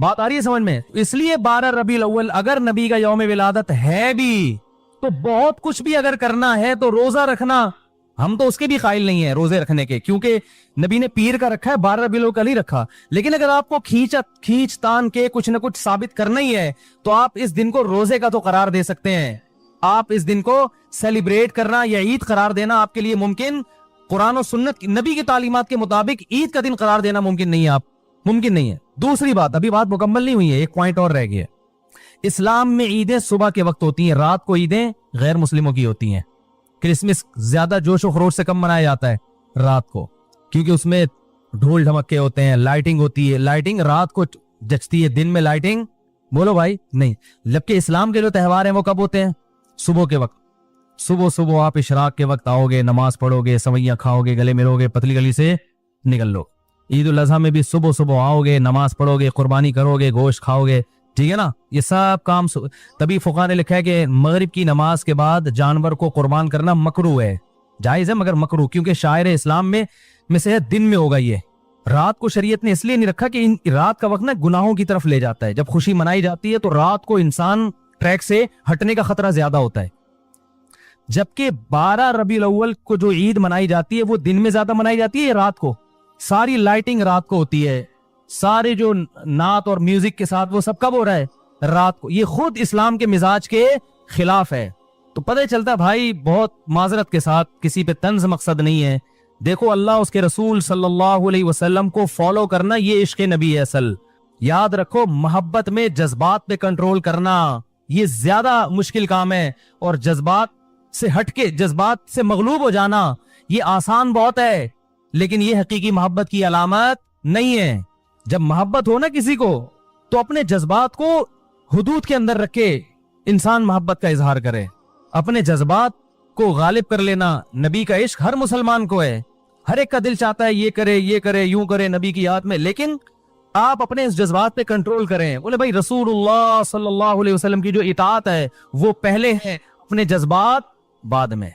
بات آ رہی ہے سمجھ میں؟ اس لیے 12 ربیع الاول اگر نبی کا یوم ولادت ہے بھی تو بہت کچھ بھی اگر کرنا ہے تو روزہ رکھنا، ہم تو اس کے بھی قائل نہیں ہیں روزے رکھنے کے، کیونکہ نبی نے پیر کا رکھا ہے، 12 ربیع الاول کا نہیں رکھا. لیکن اگر آپ کو کھینچ تان کے کچھ نہ کچھ ثابت کرنا ہی ہے تو آپ اس دن کو روزے کا تو قرار دے سکتے ہیں. آپ اس دن کو سیلیبریٹ کرنا یا عید قرار دینا آپ کے لیے ممکن، قرآن و سنت نبی کی تعلیمات کے مطابق عید کا دن قرار دینا ممکن نہیں ہے، ممکن نہیں ہے. دوسری بات، ابھی بات مکمل نہیں ہوئی ہے، ایک پوائنٹ اور رہ گیا. اسلام میں عیدیں صبح کے وقت ہوتی ہیں، رات کو عیدیں غیر مسلموں کی ہوتی ہیں. کرسمس زیادہ جوش و خروش سے کم منایا جاتا ہے رات کو، کیونکہ اس میں ڈھول ڈھمکے ہوتے ہیں، لائٹنگ ہوتی ہے. لائٹنگ رات کو جچتی ہے، دن میں لائٹنگ بولو بھائی نہیں. جبکہ اسلام کے جو تہوار ہیں وہ کب ہوتے ہیں؟ صبح کے وقت. صبح آپ اشراق کے وقت آؤ گے، نماز پڑھو گے، سویاں کھاؤ گے، گلے ملو گے، پتلی گلی سے نکل لو. عید الاضحیٰ میں بھی صبح آؤ گے، نماز پڑھو گے، قربانی کرو گے، گوشت کھاؤ گے، ٹھیک ہے نا. یہ سب کام تبھی فقہا نے لکھا ہے کہ مغرب کی نماز کے بعد جانور کو قربان کرنا مکروہ ہے، جائز ہے مگر مکروہ، کیونکہ شاعر اسلام میں سے دن میں ہوگا. یہ رات کو شریعت نے اس لیے نہیں رکھا کہ رات کا وقت نا گناہوں کی طرف لے جاتا ہے. جب خوشی منائی جاتی ہے تو رات کو انسان ٹریک سے ہٹنے کا خطرہ زیادہ ہوتا ہے. جبکہ 12 ربیع الاول کو جو عید منائی جاتی ہے وہ دن میں زیادہ منائی جاتی ہے، رات کو ساری لائٹنگ رات کو ہوتی ہے، سارے جو نعت اور میوزک کے ساتھ وہ سب کب ہو رہا ہے؟ رات کو. یہ خود اسلام کے مزاج کے خلاف ہے. تو پتہ چلتا بھائی بہت معذرت کے ساتھ، کسی پہ طنز مقصد نہیں ہے. دیکھو اللہ اس کے رسول صلی اللہ علیہ وسلم کو فالو کرنا یہ عشق نبی ہے اصل. یاد رکھو محبت میں جذبات پہ کنٹرول کرنا یہ زیادہ مشکل کام ہے، اور جذبات سے ہٹ کے جذبات سے مغلوب ہو جانا یہ آسان بہت ہے، لیکن یہ حقیقی محبت کی علامت نہیں ہے. جب محبت ہو نا کسی کو تو اپنے جذبات کو حدود کے اندر رکھ کے انسان محبت کا اظہار کرے. اپنے جذبات کو غالب کر لینا نبی کا عشق ہر مسلمان کو ہے. ہر ایک کا دل چاہتا ہے یہ کرے یوں کرے نبی کی یاد میں، لیکن آپ اپنے اس جذبات پہ کنٹرول کریں. بولے بھائی رسول اللہ صلی اللہ علیہ وسلم کی جو اطاعت ہے وہ پہلے ہے، اپنے جذبات بعد میں.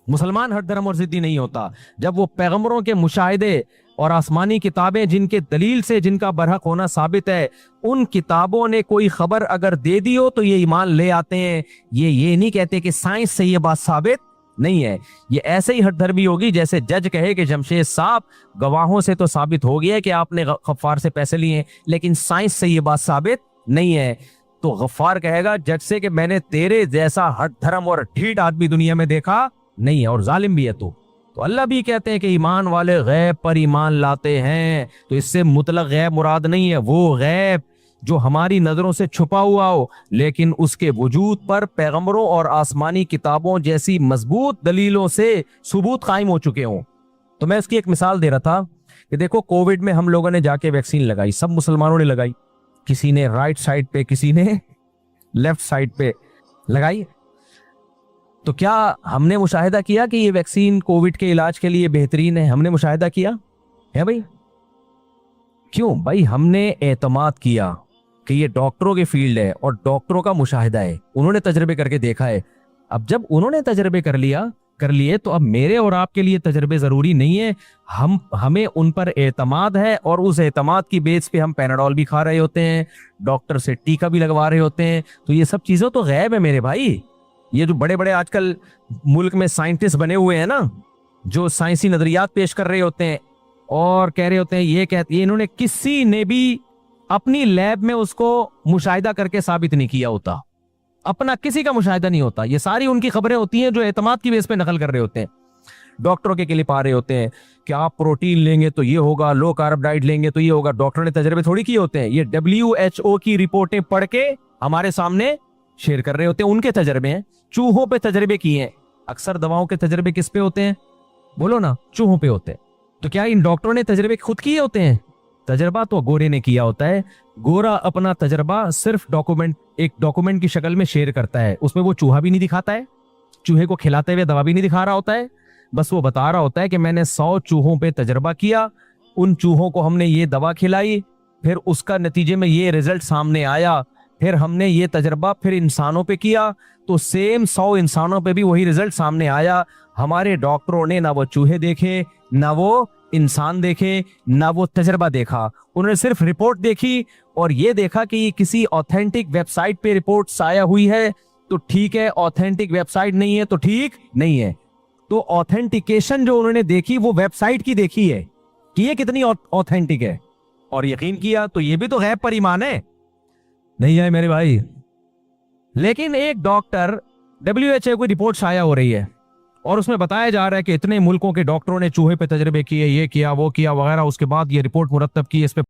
مسلمان ہر دھرم اور ضدی نہیں ہوتا. جب وہ پیغمبروں کے مشاہدے اور آسمانی کتابیں جن کے دلیل سے جن کا برحق ہونا ثابت ہے، ان کتابوں نے کوئی خبر اگر دے دی ہو تو یہ ایمان لے آتے ہیں. یہ نہیں کہتے کہ سائنس سے یہ بات ثابت نہیں ہے. یہ ایسے ہی ہر دھرمی ہوگی جیسے جج کہے کہ جمشید صاحب گواہوں سے تو ثابت ہو گیا کہ آپ نے غفار سے پیسے لیے، لیکن سائنس سے یہ بات ثابت نہیں ہے. تو غفار کہے گا جج سے کہ میں نے تیرے جیسا ہر دھرم اور ڈھیٹ آدمی دنیا میں دیکھا نہیں ہے، اور ظالم بھی ہے تو اللہ بھی کہتے ہیں کہ ایمان والے غیب پر ایمان لاتے ہیں. تو اس سے مطلق غیب مراد نہیں ہے، وہ غیب جو ہماری نظروں سے چھپا ہوا ہو لیکن اس کے وجود پر پیغمبروں اور آسمانی کتابوں جیسی مضبوط دلیلوں سے ثبوت قائم ہو چکے ہوں. تو میں اس کی ایک مثال دے رہا تھا کہ دیکھو کووڈ میں ہم لوگوں نے جا کے ویکسین لگائی، سب مسلمانوں نے لگائی، کسی نے رائٹ سائڈ پہ کسی نے لیفٹ سائڈ پہ لگائی. تو کیا ہم نے مشاہدہ کیا کہ یہ ویکسین کووڈ کے علاج کے لیے بہترین ہے؟ ہم نے مشاہدہ کیا ہے بھائی؟ کیوں بھائی؟ ہم نے اعتماد کیا کہ یہ ڈاکٹروں کے فیلڈ ہے اور ڈاکٹروں کا مشاہدہ ہے، انہوں نے تجربے کر کے دیکھا ہے. اب جب انہوں نے تجربے کر لیے تو اب میرے اور آپ کے لیے تجربے ضروری نہیں ہے. ہمیں ان پر اعتماد ہے اور اس اعتماد کی بیس پہ ہم پیناڈول بھی کھا رہے ہوتے ہیں، ڈاکٹر سے ٹیکا بھی لگوا رہے ہوتے ہیں. تو یہ سب چیزیں تو غیب ہے میرے بھائی. یہ جو بڑے بڑے آج کل ملک میں سائنٹسٹ بنے ہوئے ہیں نا، جو سائنسی نظریات پیش کر رہے ہوتے ہیں اور کہہ رہے ہوتے ہیں یہ انہوں نے کسی نے بھی اپنی لیب میں اس کو مشاہدہ کر کے ثابت نہیں کیا ہوتا، اپنا کسی کا مشاہدہ نہیں ہوتا. یہ ساری ان کی خبریں ہوتی ہیں جو اعتماد کی بیس پہ نقل کر رہے ہوتے ہیں. ڈاکٹروں کے کلپ آ رہے ہوتے ہیں کہ آپ پروٹین لیں گے تو یہ ہوگا، لو کارب ڈائٹ لیں گے تو یہ ہوگا. ڈاکٹر نے تجربے تھوڑی کیے ہوتے ہیں، یہ WHO کی رپورٹیں پڑھ کے ہمارے سامنے شیئر کر رہے ہوتے ہیں. ان کے تجربے ہیں، چوہوں پہ تجربے کیے ہیں. اکثر دواؤں کے تجربے کس پہ ہوتے ہیں؟ بولو نا، چوہوں پہ ہوتے ہیں. تو کیا ان ڈاکٹروں نے تجربے خود کیے ہوتے ہیں؟ تجربہ تو گورے نے کیا ہوتا ہے. گورا اپنا تجربہ صرف ایک ڈاکومنٹ کی شکل میں شیئر کرتا ہے، اس میں وہ چوہا بھی نہیں دکھاتا ہے، چوہے کو کھلاتے ہوئے دوا بھی نہیں دکھا رہا ہوتا ہے. بس وہ بتا رہا ہوتا ہے کہ میں نے 100 چوہوں پہ تجربہ کیا، ان چوہوں کو ہم نے یہ دوا کھلائی، پھر اس کا نتیجے میں یہ رزلٹ سامنے آیا، پھر ہم نے یہ تجربہ پھر انسانوں پہ کیا تو سیم 100 انسانوں پہ بھی وہی رزلٹ سامنے آیا. ہمارے ڈاکٹروں نے نہ وہ چوہے دیکھے، نہ وہ انسان دیکھے، نہ وہ تجربہ دیکھا، انہوں نے صرف رپورٹ دیکھی اور یہ دیکھا کہ یہ کسی آتھینٹک ویب سائٹ پہ رپورٹ آیا ہوئی ہے تو ٹھیک ہے, آتھینٹک ویب سائٹ نہیں ہے تو ٹھیک نہیں ہے. تو آتھینٹیکیشن جو انہوں نے دیکھی وہ ویب سائٹ کی دیکھی ہے کہ یہ کتنی آتھینٹک ہے, اور یقین کیا. تو یہ بھی تو غیب پر ایمان ہے نہیں ہے میرے بھائی. لیکن ایک ڈاکٹر WHO کی رپورٹ شائع ہو رہی ہے اور اس میں بتایا جا رہا ہے کہ اتنے ملکوں کے ڈاکٹروں نے چوہے پہ تجربے کیے, یہ کیا وہ کیا وغیرہ, اس کے بعد یہ رپورٹ مرتب کی, اس پہ